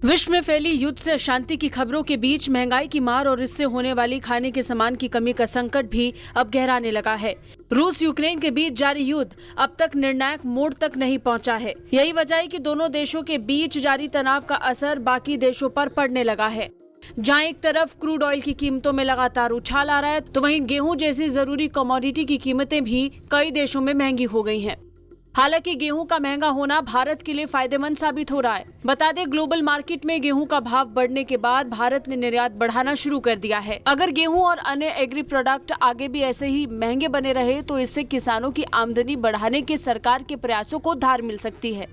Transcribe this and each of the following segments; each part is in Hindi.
विश्व में फैली युद्ध से अशांति की खबरों के बीच महंगाई की मार और इससे होने वाली खाने के सामान की कमी का संकट भी अब गहराने लगा है। रूस यूक्रेन के बीच जारी युद्ध अब तक निर्णायक मोड़ तक नहीं पहुंचा है। यही वजह है कि दोनों देशों के बीच जारी तनाव का असर बाकी देशों पर पड़ने लगा है। जहां एक तरफ क्रूड ऑयल की कीमतों में लगातार उछाल आ रहा है, तो वहीं गेहूं जैसी जरूरी कमोडिटी की कीमतें भी कई देशों में महंगी हो गई हैं। हालांकि गेहूं का महंगा होना भारत के लिए फायदेमंद साबित हो रहा है। बता दें, ग्लोबल मार्केट में गेहूं का भाव बढ़ने के बाद भारत ने निर्यात बढ़ाना शुरू कर दिया है। अगर गेहूं और अन्य एग्री प्रोडक्ट आगे भी ऐसे ही महंगे बने रहे तो इससे किसानों की आमदनी बढ़ाने के सरकार के प्रयासों को धार मिल सकती है।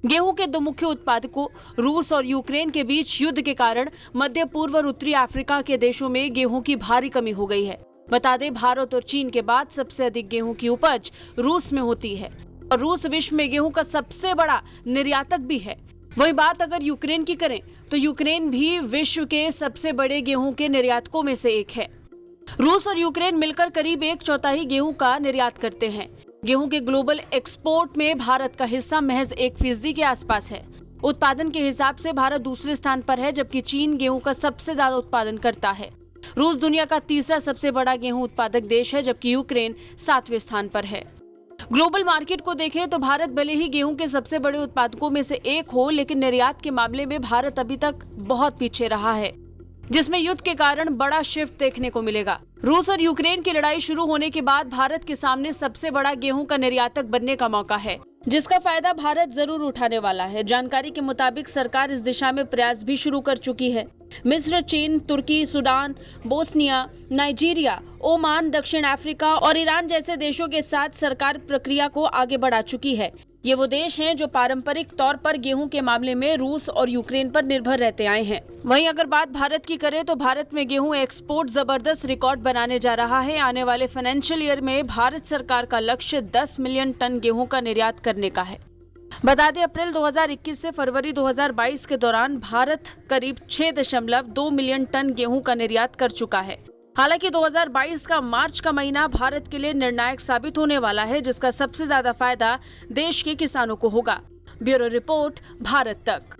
गेहूं के दो मुख्य उत्पादकों रूस और यूक्रेन के बीच युद्ध के कारण मध्य पूर्व और उत्तरी अफ्रीका के देशों में गेहूं की भारी कमी हो गई है। बता दें, भारत और चीन के बाद सबसे अधिक गेहूं की उपज रूस में होती है और रूस विश्व में गेहूं का सबसे बड़ा निर्यातक भी है। वही बात अगर यूक्रेन की करें तो यूक्रेन भी विश्व के सबसे बड़े गेहूं के निर्यातकों में से एक है। रूस और यूक्रेन मिलकर करीब 1/4 गेहूं का निर्यात करते हैं। गेहूं के ग्लोबल एक्सपोर्ट में भारत का हिस्सा महज 1% के आसपास है। उत्पादन के हिसाब से भारत दूसरे स्थान पर है, जबकि चीन गेहूं का सबसे ज्यादा उत्पादन करता है। रूस दुनिया का तीसरा सबसे बड़ा गेहूं उत्पादक देश है, जबकि यूक्रेन 7वें स्थान पर है। ग्लोबल मार्केट को देखें तो भारत भले ही गेहूं के सबसे बड़े उत्पादकों में से एक हो, लेकिन निर्यात के मामले में भारत अभी तक बहुत पीछे रहा है, जिसमें युद्ध के कारण बड़ा शिफ्ट देखने को मिलेगा। रूस और यूक्रेन की लड़ाई शुरू होने के बाद भारत के सामने सबसे बड़ा गेहूं का निर्यातक बनने का मौका है, जिसका फायदा भारत जरूर उठाने वाला है। जानकारी के मुताबिक सरकार इस दिशा में प्रयास भी शुरू कर चुकी है। मिस्र, चीन, तुर्की, सूडान, बोस्निया, नाइजीरिया, ओमान, दक्षिण अफ्रीका और ईरान जैसे देशों के साथ सरकार प्रक्रिया को आगे बढ़ा चुकी है। ये वो देश हैं जो पारंपरिक तौर पर गेहूं के मामले में रूस और यूक्रेन पर निर्भर रहते आए हैं। वहीं अगर बात भारत की करें तो भारत में गेहूं एक्सपोर्ट जबरदस्त रिकॉर्ड बनाने जा रहा है। आने वाले फाइनेंशियल ईयर में भारत सरकार का लक्ष्य 10 मिलियन टन गेहूं का निर्यात करने का है। बता दें, अप्रैल 2021 से फरवरी 2022 के दौरान भारत करीब 6.2 मिलियन टन गेहूं का निर्यात कर चुका है। हालांकि 2022 का मार्च का महीना भारत के लिए निर्णायक साबित होने वाला है, जिसका सबसे ज्यादा फायदा देश के किसानों को होगा। ब्यूरो रिपोर्ट, भारत तक।